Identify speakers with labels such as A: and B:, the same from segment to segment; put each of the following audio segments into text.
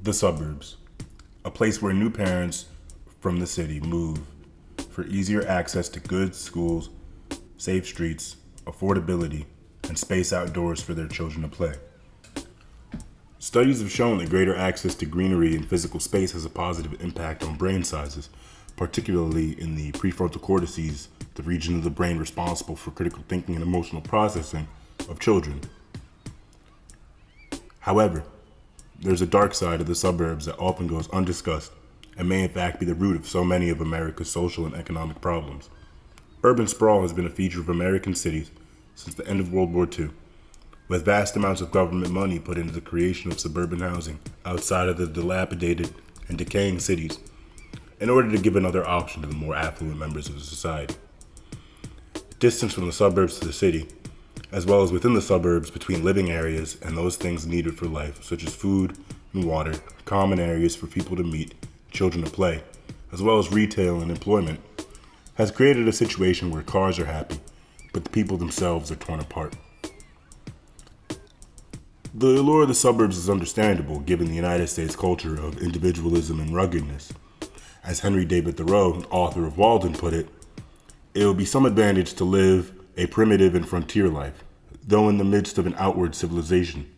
A: The suburbs, a place where new parents from the city move for easier access to goods, schools, safe streets, affordability, and space outdoors for their children to play. Studies have shown that greater access to greenery and physical space has a positive impact on brain sizes, particularly in the prefrontal cortices, the region of the brain responsible for critical thinking and emotional processing of children. However, there's a dark side of the suburbs that often goes undiscussed and may in fact be the root of so many of America's social and economic problems. Urban sprawl has been a feature of American cities since the end of World War II, with vast amounts of government money put into the creation of suburban housing outside of the dilapidated and decaying cities in order to give another option to the more affluent members of the society. Distance from the suburbs to the city, as well as within the suburbs between living areas and those things needed for life, such as food and water, common areas for people to meet, children to play, as well as retail and employment, has created a situation where cars are happy, but the people themselves are torn apart. The allure of the suburbs is understandable given the United States culture of individualism and ruggedness. As Henry David Thoreau, author of Walden, put it, it will be some advantage to live a primitive and frontier life, though in the midst of an outward civilization,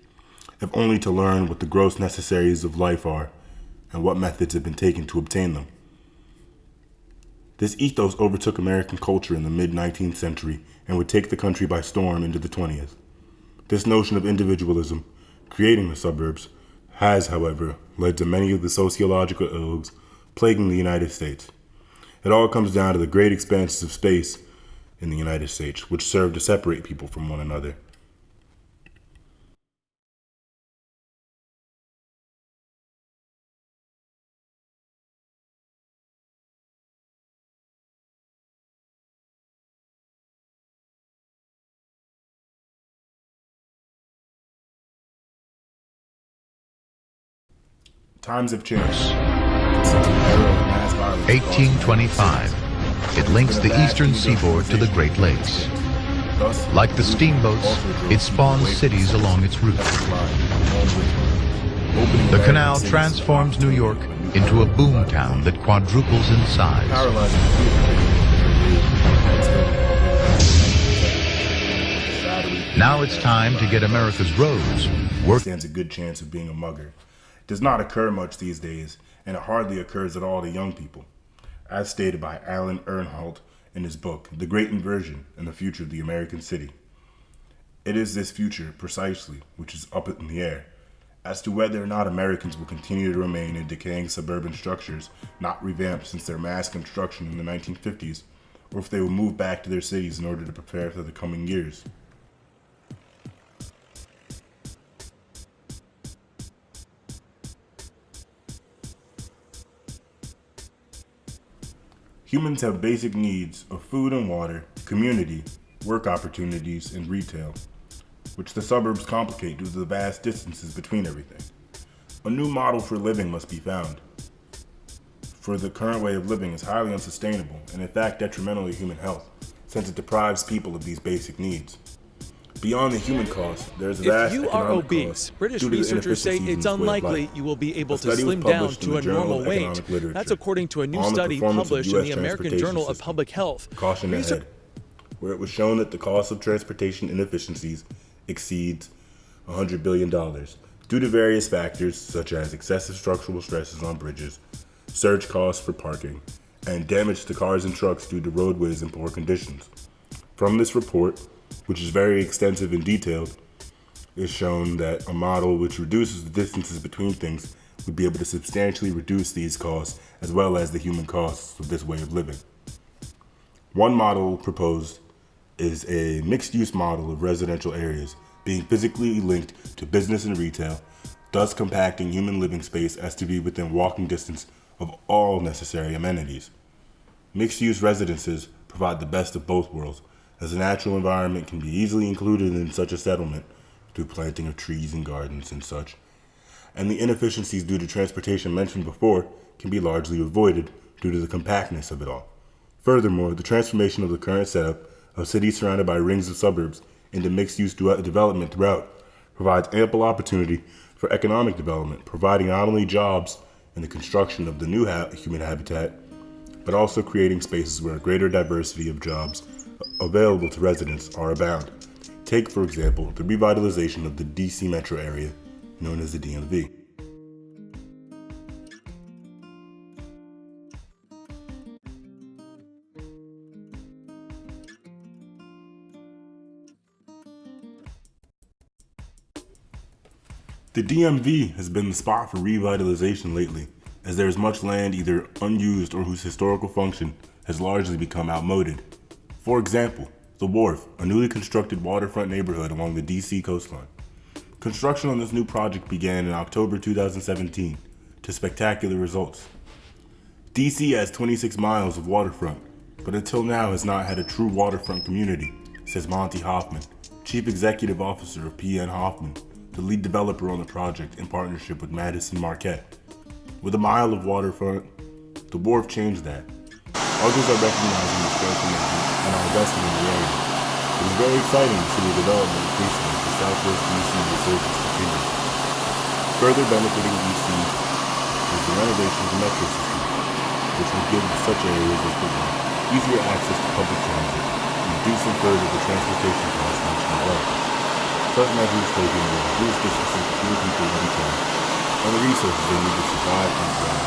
A: if only to learn what the gross necessaries of life are and what methods have been taken to obtain them. This ethos overtook American culture in the mid-19th century and would take the country by storm into the 20th. This notion of individualism, creating the suburbs, has, however, led to many of the sociological ills plaguing the United States. It all comes down to the great expanses of space in the United States, which serve to separate people from one another. Times have changed.
B: 1825. It links the eastern seaboard to the Great Lakes. Like the steamboats, it spawns cities along its route. The canal transforms New York into a boom town that quadruples in size. Now it's time to get America's roads working.
A: Stands a good chance of being a mugger. It does not occur much these days, and it hardly occurs at all to young people, as stated by Alan Earnhardt in his book, The Great Inversion and the Future of the American City. It is this future, precisely, which is up in the air, as to whether or not Americans will continue to remain in decaying suburban structures, not revamped since their mass construction in the 1950s, or if they will move back to their cities in order to prepare for the coming years. Humans have basic needs of food and water, community, work opportunities, and retail, which the suburbs complicate due to the vast distances between everything. A new model for living must be found, for the current way of living is highly unsustainable and in fact detrimental to human health, since it deprives people of these basic needs. Beyond the human cost, there is a vast
C: If you are
A: economic
C: obese,
A: cost
C: British
A: due to the
C: researchers say
A: inefficiencies in
C: it's
A: this way of
C: unlikely
A: life.
C: you will be able
A: A
C: to
A: study was
C: slim down
A: published in
C: to
A: the
C: a
A: Journal
C: normal
A: of
C: weight.
A: Economic Literature
C: That's according to a new
A: on the
C: study
A: performance of
C: published in
A: US
C: the American
A: transportation
C: Journal of
A: system.
C: Public Health.
A: Caution ahead, where it was shown that the cost of transportation inefficiencies exceeds $100 billion due to various factors such as excessive structural stresses on bridges, surge costs for parking, and damage to cars and trucks due to roadways in poor conditions. From this report, which is very extensive and detailed, is shown that a model which reduces the distances between things would be able to substantially reduce these costs as well as the human costs of this way of living. One model proposed is a mixed-use model of residential areas being physically linked to business and retail, thus compacting human living space as to be within walking distance of all necessary amenities. Mixed-use residences provide the best of both worlds, as the natural environment can be easily included in such a settlement through planting of trees and gardens and such, and the inefficiencies due to transportation mentioned before can be largely avoided due to the compactness of it all. Furthermore, the transformation of the current setup of cities surrounded by rings of suburbs into mixed-use development throughout provides ample opportunity for economic development, providing not only jobs in the construction of the new human habitat, but also creating spaces where a greater diversity of jobs available to residents are abound. Take, for example, the revitalization of the DC metro area, known as the DMV. The DMV has been the spot for revitalization lately, as there is much land either unused or whose historical function has largely become outmoded. For example, The Wharf, a newly constructed waterfront neighborhood along the DC coastline. Construction on this new project began in October 2017 to spectacular results. DC has 26 miles of waterfront, but until now has not had a true waterfront community, says Monty Hoffman, Chief Executive Officer of PN Hoffman, the lead developer on the project in partnership with Madison Marquette. With a mile of waterfront, The Wharf changed that. Others are recognizing this transformation and are investing in the area. It is very exciting to see the development increasing as the Southwest DC resurgence continues. Further benefiting DC is the renovation of the metro system, which will give such areas as the Wharf easier access to public transit, reducing further the transportation costs mentioned above. Such measures taken will reduce distances between people every time, and the resources they need to survive and thrive.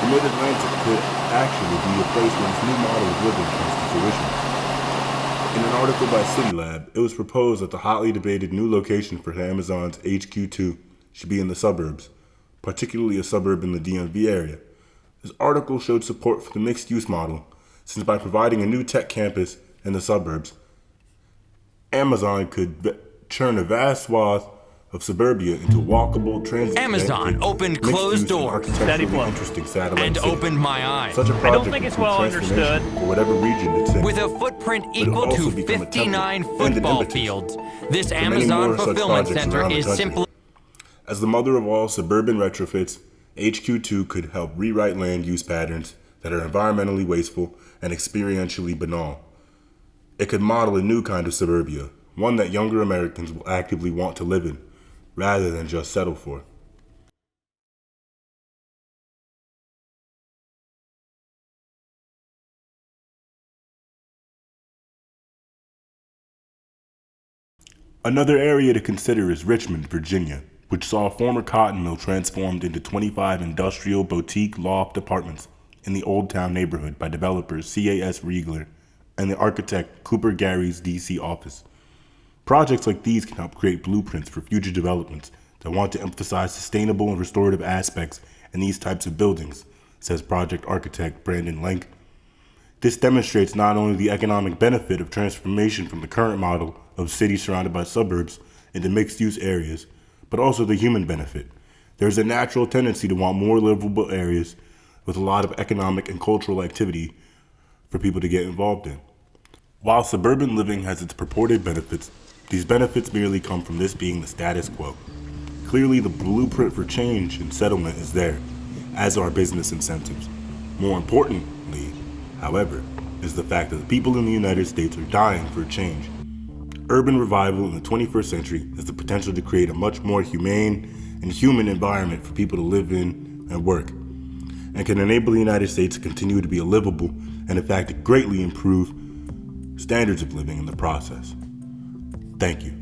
A: The Mid-Atlantic could actually be a place where this new model of living comes to fruition. In an article by CityLab, it was proposed that the hotly debated new location for Amazon's HQ2 should be in the suburbs, particularly a suburb in the DMV area. This article showed support for the mixed-use model, since by providing a new tech campus in the suburbs, Amazon could turn a vast swath of suburbia into walkable, transit.
C: Amazon opened closed doors
A: interesting satellite
C: and
A: city.
C: opened my eyes.
A: Such a project
D: I don't think it's well understood.
A: For whatever region it's in.
C: With a footprint equal to 59 football fields, this
A: many
C: Amazon
A: more such
C: fulfillment
A: projects
C: center
A: around the
C: is
A: country.
C: simply...
A: As the mother of all suburban retrofits, HQ2 could help rewrite land use patterns that are environmentally wasteful and experientially banal. It could model a new kind of suburbia, one that younger Americans will actively want to live in, rather than just settle for. Another area to consider is Richmond, Virginia, which saw a former cotton mill transformed into 25 industrial boutique loft apartments in the Old Town neighborhood by developers CAS Riegler and the architect Cooper Gary's DC office. Projects like these can help create blueprints for future developments that want to emphasize sustainable and restorative aspects in these types of buildings, says project architect Brandon Lenk. This demonstrates not only the economic benefit of transformation from the current model of cities surrounded by suburbs into mixed-use areas, but also the human benefit. There's a natural tendency to want more livable areas with a lot of economic and cultural activity for people to get involved in. While suburban living has its purported benefits, these benefits merely come from this being the status quo. Clearly, the blueprint for change and settlement is there, as are business incentives. More importantly, however, is the fact that the people in the United States are dying for change. Urban revival in the 21st century has the potential to create a much more humane and human environment for people to live in and work, and can enable the United States to continue to be a livable and in fact greatly improve standards of living in the process. Thank you.